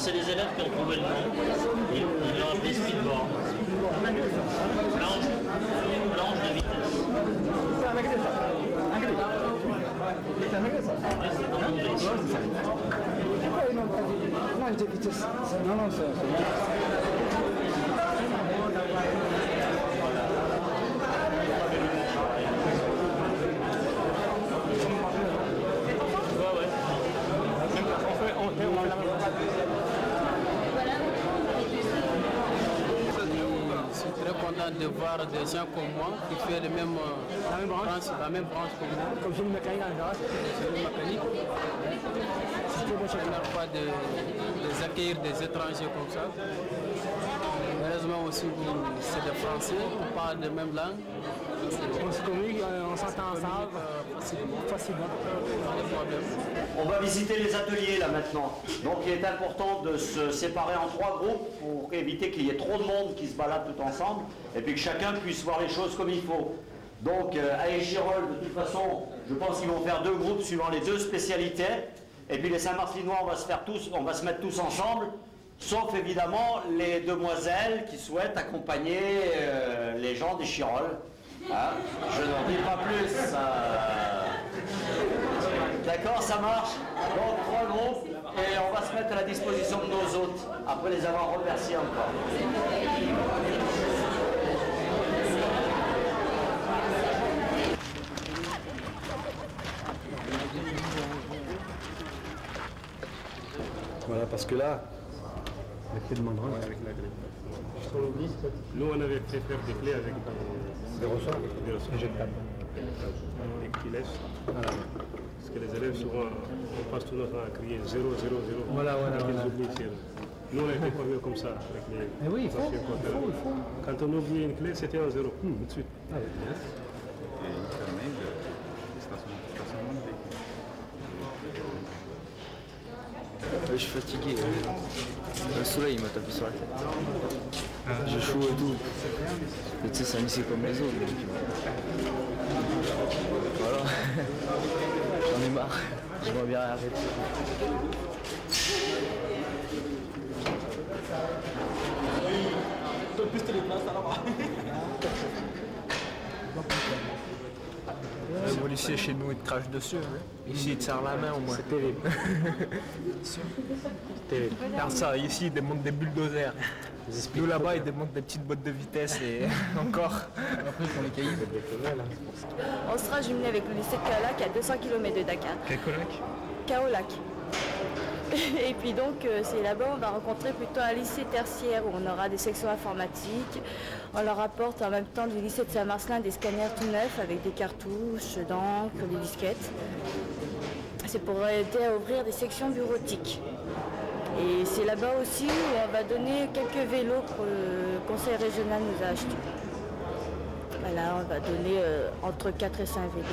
c'est les élèves qui ont trouvé le nom. Ils l'ont appelé speedboard. Planche de vitesse. Planche de vitesse. Non, c'est... Je suis très content de voir des gens comme moi qui font la même branche que moi. Comme je me mécanique en général. C'est la première fois de les accueillir des étrangers comme ça. Heureusement aussi, c'est des Français, on parle la même langue. On se communique, on s'entend ensemble facilement. Pas de problème. On va visiter les ateliers là maintenant. Donc il est important de se séparer en 3 groupes pour éviter qu'il y ait trop de monde qui se balade tout ensemble et puis que chacun puisse voir les choses comme il faut. Donc à Échirolles, de toute façon, je pense qu'ils vont faire 2 groupes suivant les 2 spécialités. Et puis les Saint-Martinois, on va se mettre tous ensemble, sauf évidemment les demoiselles qui souhaitent accompagner les gens d'Échirolles. Hein, je n'en dis pas plus. D'accord, ça marche. Donc 3 groupes et on va se mettre à la disposition de nos hôtes après les avoir remerciés encore. Voilà, parce que là, la clé de mandrin, avec la clé. Nous, on avait fait faire des clés avec des ressorts, des jetables. Et qui laissent. Voilà. Parce que les élèves, souvent, on passe tout notre temps à crier 0, 0, 0. Voilà. Ils oublient. Nous, on a été formés comme ça. Avec les il faut. Quand on oubliait une clé, c'était un 0. Tout de suite. Et il permet de stationnement de véhicule. Je suis fatigué. Le soleil m'a tapé sur la tête. J'ai chaud et tout. Et tu sais, c'est un lycée comme les autres. Donc, voilà. J'en ai marre. J'aimerais bien arrêter. Au lycée, chez nous, ils te crachent dessus. Hein. Ici, ils te serrent la main au moins. C'est terrible. Regarde ça, ici, ils démontent des bulldozers. Nous, là-bas, ils démontent des petites bottes de vitesse et encore. Après, ils font les cailloux. On sera jumelé avec le lycée de Kaolack à 200 km de Dakar. Quel colac Kaolack. Et puis donc, c'est là-bas on va rencontrer plutôt un lycée tertiaire où on aura des sections informatiques. On leur apporte en même temps du lycée de Saint-Marcelin des scanners tout neufs avec des cartouches, d'encre, des disquettes. C'est pour aider à ouvrir des sections bureautiques. Et c'est là-bas aussi où on va donner quelques vélos que le conseil régional nous a achetés. Voilà, on va donner entre 4 et 5 vélos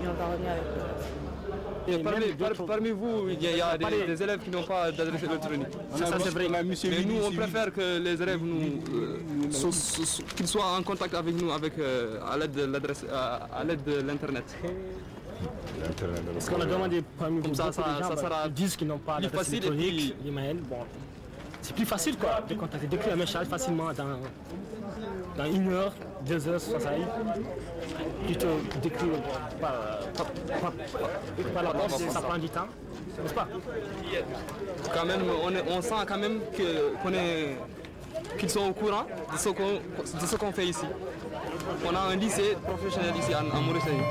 et on va revenir avec le reste. Parmi vous, il y a des élèves qui n'ont pas d'adresse électronique. Ça c'est vrai. Mais nous, on préfère que les élèves qu'ils soient en contact avec nous à l'aide de l'adresse, à l'aide de l'internet. Parce qu'on a demandé parmi vous, ça ils disent qu'ils n'ont pas d'adresse électronique, l'email. Bon, c'est plus facile quoi, de contacter, d'écrire un message facilement dans 1 heure, 2 heures, ça arrive. Plutôt d'écrire par la poste, ça prend du temps, n'est-ce pas? Quand même, on sent quand même qu'ils sont au courant de ce qu'on fait ici. On a un lycée professionnel ici en Mauritanie.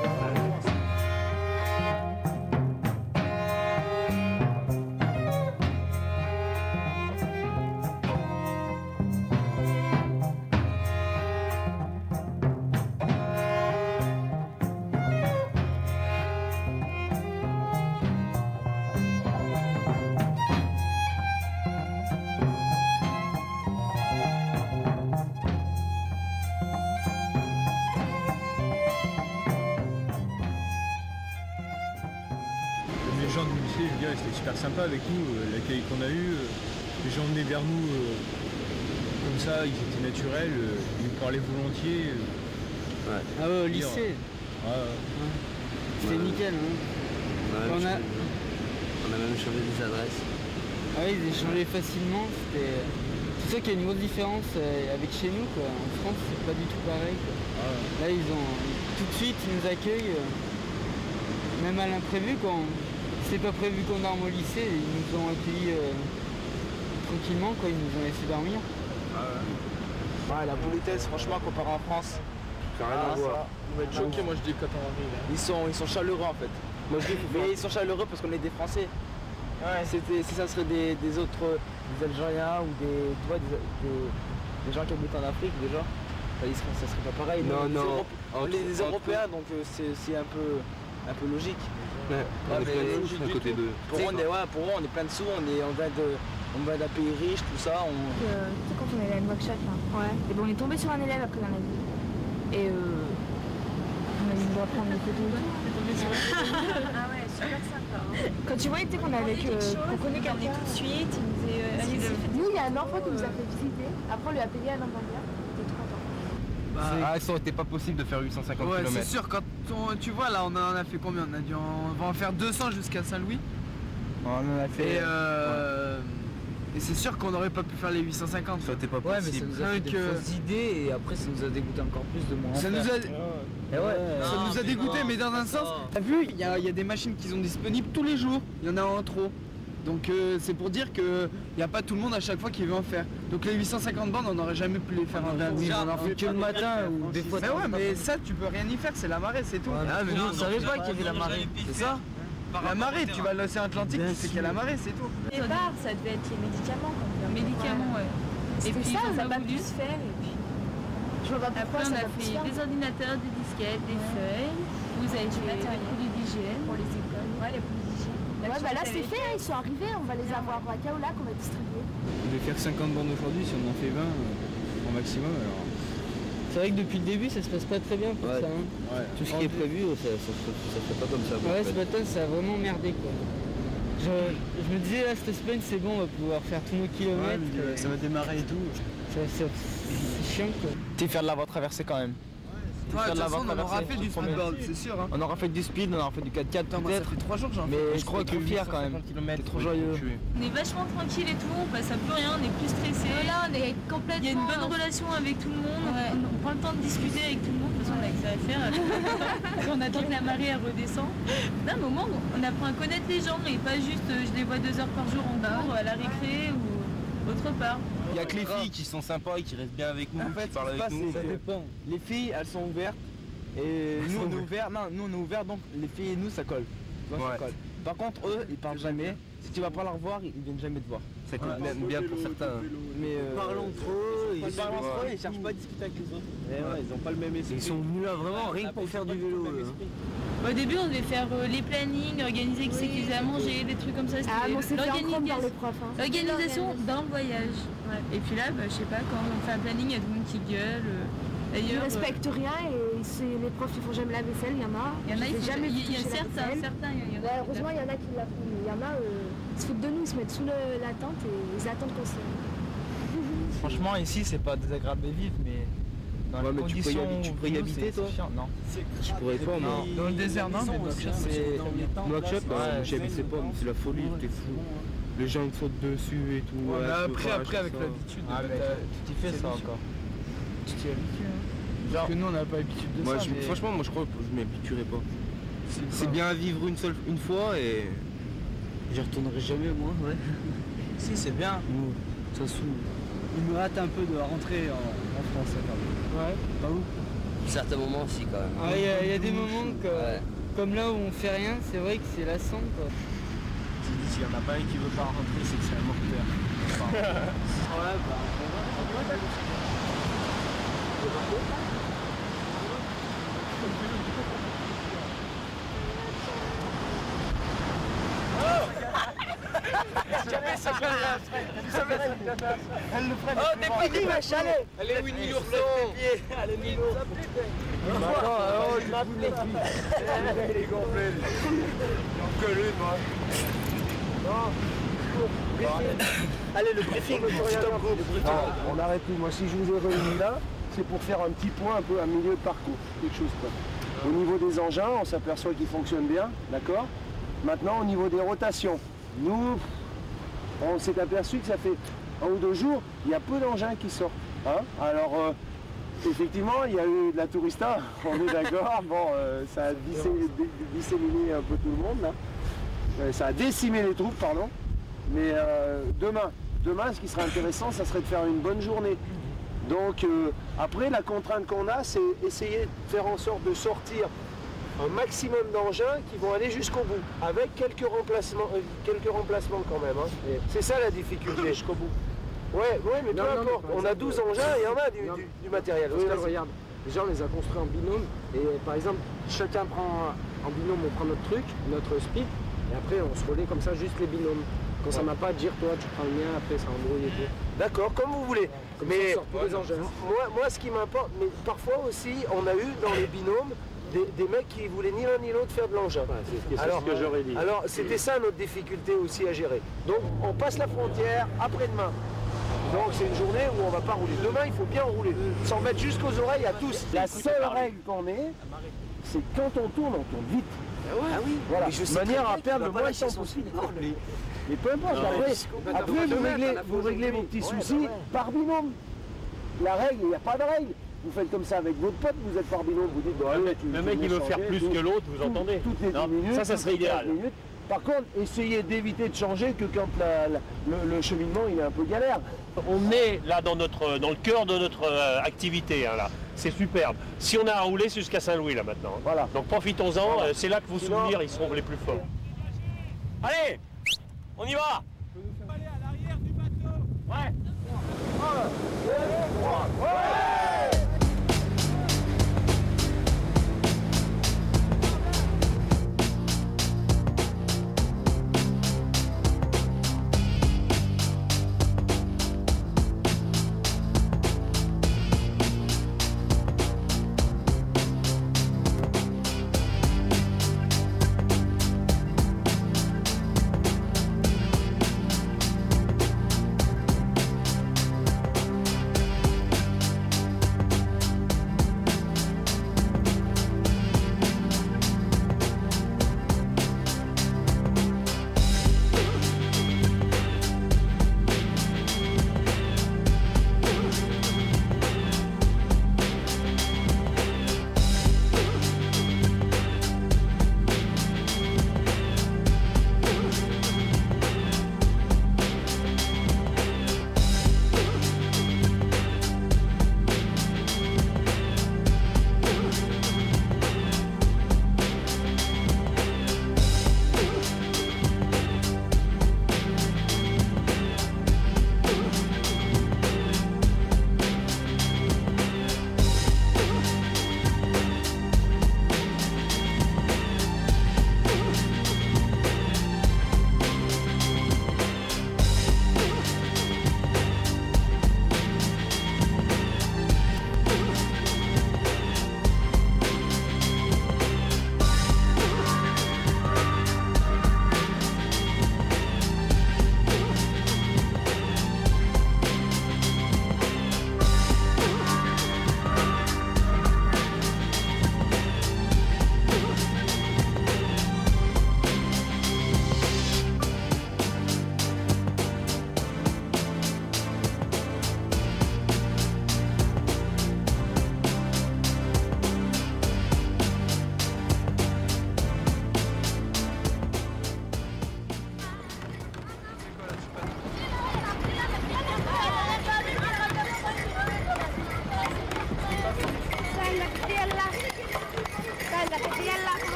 C'était super sympa avec nous, l'accueil qu'on a eu, les gens venaient vers nous comme ça, ils étaient naturels, ils nous parlaient volontiers. Ouais. Ah ouais, au lycée. C'était nickel. On a même changé des adresses. Ouais, ils échangeaient facilement. C'est ça qu'il y a une grosse différence avec chez nous, quoi. En France, c'est pas du tout pareil, quoi. Là, tout de suite, ils nous accueillent, même à l'imprévu, quand c'est pas prévu qu'on dorme au lycée, ils nous ont accueillis tranquillement, quoi. Ils nous ont laissé dormir. Ouais, la politesse, franchement, comparé en France, Ça n'a rien à voir. on va être choqués, moi je dis, quand on arrive. Ils sont chaleureux en fait. Moi je dis, mais ils sont chaleureux parce qu'on est des Français. Ouais. Si ça serait des autres, des Algériens ou des gens qui habitent en Afrique déjà, ça serait pas pareil. Non, On est des Européens, donc c'est un peu logique. Ouais, on est plein de sous à côté d'eux. Pour moi, on est plein de sous, on va d'un pays riche, tout ça. C'est quand on est allé à Nouakchott là. Ouais. Et bon, on est tombé sur un élève après dans la vie. Et on a dit on doit prendre des photos. Ah ouais, super sympa. Quand tu voyais qu'on avait qu'on connaît quelqu'un tout de suite, il nous disait allez-y. Nous, il y a un enfant qui nous a fait visiter. Après, on lui a payé un hamburger. C'était trop content. Ça aurait été pas possible de faire 850 Ouais, km. c'est sûr, quand tu vois là on a fait combien? On va en faire 200 jusqu'à Saint-Louis. On en a fait. Et c'est sûr qu'on n'aurait pas pu faire les 850. Ça aurait été pas Ouais, mais ça possible. nous a fait des fausses idées et après ça nous a dégoûté encore plus de moins en Ça faire. nous a dégoûté, mais dans un sens, t'as vu, il y a des machines qui sont disponibles tous les jours, il y en a en trop. Donc c'est pour dire qu'il n'y a pas tout le monde à chaque fois qui veut en faire. Donc les 850 bandes, on n'aurait jamais pu les faire en lundi. On en fait que le matin ou des fois. Mais ouais, mais ça tu peux rien y faire, c'est la marée, c'est tout. Ah mais nous on savait pas qu'il y avait la marée, c'est ça? La marée, tu vas à l'océan Atlantique, tu sais qu'il y a la marée, c'est tout. Au départ, ça devait être les médicaments. Les médicaments, ouais. Et puis ça, on n'a pas voulu pu se faire. Et puis... Je vois pas pourquoi Après, on ça a va plus fait faire. des ordinateurs, des disquettes, des feuilles. Vous avez du matériel d'hygiène pour les écoles. Ouais, les produits d'hygiène. Ouais, bah là c'est fait, hein, ils sont arrivés, on va les avoir à Kaolac, on va distribuer. On devait faire 50 bandes aujourd'hui, si on en fait 20 au maximum alors. C'est vrai que depuis le début ça se passe pas très bien pour ça. Hein. Ouais. Tout ce qui est prévu, ça fait pas comme ça. Ouais, ce matin ça a vraiment merdé quoi. Je me disais là cette semaine c'est bon, on va pouvoir faire tous nos kilomètres. Ça va démarrer et tout. C'est chiant quoi. T'es faire de la voie traversée quand même. Ouais, de toute façon, on aura fait du speedboard, c'est sûr. Hein. On aura fait du speed, on aura fait du 4x4 peut-être. Ça fait 3 jours j'en fais. Mais je crois que fier quand même. T'es trop joyeux. On est vachement tranquille et tout, on passe à plus rien, on est plus stressé. Là, on est complètement... Il y a une bonne relation avec tout le monde, on prend le temps de discuter avec tout le monde, de toute façon on a que ça à faire. On attend que la marée elle redescend. D'un moment, on apprend à connaître les gens et pas juste je les vois 2 heures par jour en cours, à la récré ou autre part. Il y a que les filles qui sont sympas et qui restent bien avec nous, qui parlent avec nous. Ça dépend. Les filles, elles sont ouvertes. Et nous on est ouverts. Non, nous on est ouverts donc les filles et nous ça colle. Ça colle. Par contre eux ils parlent jamais. Si tu vas pas leur voir, ils viennent jamais te voir. Ça coûte même bien pour certains. Mais parlent entre eux, ils cherchent pas à discuter avec les autres. Et ouais, ils ont pas le même esprit. Ils sont venus là vraiment rien que pour faire du vélo. Au début, on devait faire les plannings, organiser qui c'est qu'ils avaient à manger, des trucs comme ça. Ah, bon, c'est fait en propre par les profs. Hein. L'organisation dans le voyage. Ouais. Et puis là, je sais pas, quand on fait un planning, il y a tout le monde qui gueule. Ils respectent rien et les profs ils font jamais la vaisselle, il y en a. Il y a certains. Heureusement, il y en a qui la font, mais il y en a, ils se foutent de nous, ils se mettent sous la tente et ils attendent qu'on se... Franchement, ici, c'est pas désagréable de vivre, mais dans les conditions... Tu pourrais y habiter, toi? Non. Je pourrais pas, moi. Dans le désert, non, mais Nouakchott, j'y habitais pas, mais c'est la folie, t'es fou. Les gens te sautent dessus et tout. Après, avec l'habitude, tu t'y fais ça encore. Tu t'y habitues. Parce que nous, on n'a pas l'habitude de ça. Franchement, moi je crois que je m'habituerai pas. C'est bien à vivre une fois et... J'y retournerai jamais, moi, ouais. Si, c'est bien. Ça saoule. Il me hâte un peu de rentrer en France, quand même. Ouais, pas où? Certains moments aussi, quand même. Ah, il y a des moments comme là où on fait rien, c'est vrai que c'est lassant, quoi. S'il y en a pas un qui veut pas rentrer, c'est que c'est un mortel. Ouais, bah... Oh, t'es pris, ma chalet! Allez, Winnie l'ourson! Allez, Winnie l'ourson! Oh, il m'a pris. Il est gonflé. Que lui, moi. Allez, le briefing, On arrête tout. Moi, si je vous ai réunis là, c'est pour faire un petit point, un peu un milieu de parcours, quelque chose quoi. Au niveau des engins, on s'aperçoit qu'ils fonctionnent bien, d'accord? Maintenant, au niveau des rotations, nous, on s'est aperçu que ça fait 1 ou 2 jours, il y a peu d'engins qui sortent. Hein. Alors, effectivement, il y a eu de la tourista, on est d'accord. Bon, ça a disséminé un peu tout le monde, là. Ça a décimé les troupes, pardon. Mais demain, ce qui serait intéressant, ça serait de faire une bonne journée. Donc, après, la contrainte qu'on a, c'est essayer de faire en sorte de sortir un maximum d'engins qui vont aller jusqu'au bout, avec quelques remplacements quand même. Hein. C'est ça la difficulté. Jusqu'au bout. Ouais, mais peu importe. On a 12 engins et il y en a du matériel. Oui, regarde, déjà on les a construits en binôme et par exemple, chacun prend en binôme, on prend notre truc, notre speed, et après on se relaie comme ça, juste les binômes. Quand ça m'a pas à dire, toi tu prends le mien, après ça embrouille et tout. D'accord, comme vous voulez. Comme mais tous les engins. Moi, ce qui m'importe, mais parfois aussi, on a eu dans les binômes des mecs qui voulaient ni l'un ni l'autre faire de l'engin. C'est ce que j'aurais dit. Alors, c'était ça notre difficulté aussi à gérer. Donc, on passe la frontière après-demain. Donc, c'est une journée où on va pas rouler. Demain, il faut bien rouler. S'en mettre jusqu'aux oreilles à tous. La seule règle qu'on ait, c'est quand on tourne vite. Ah oui, voilà, de manière à perdre le moins de temps possible. Mais peu importe, après vous réglez vos petits soucis par binôme. La règle, il n'y a pas de règle. Vous faites comme ça avec votre pote, vous êtes par binôme, vous dites... Bon, le mec il veut faire plus que l'autre, vous entendez? Toutes les 10 minutes, ça serait idéal. Par contre, essayez d'éviter de changer que quand le cheminement il est un peu galère. On est là dans le cœur de notre activité, hein, là. C'est superbe. Si on a à rouler, c'est jusqu'à Saint-Louis là maintenant. Voilà. Donc profitons-en, c'est là que vos souvenirs ils seront les plus forts. Allez, on y va. On peut aller à l'arrière du bateau. Ouais. 1, 2, 3, ouais.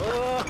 Oh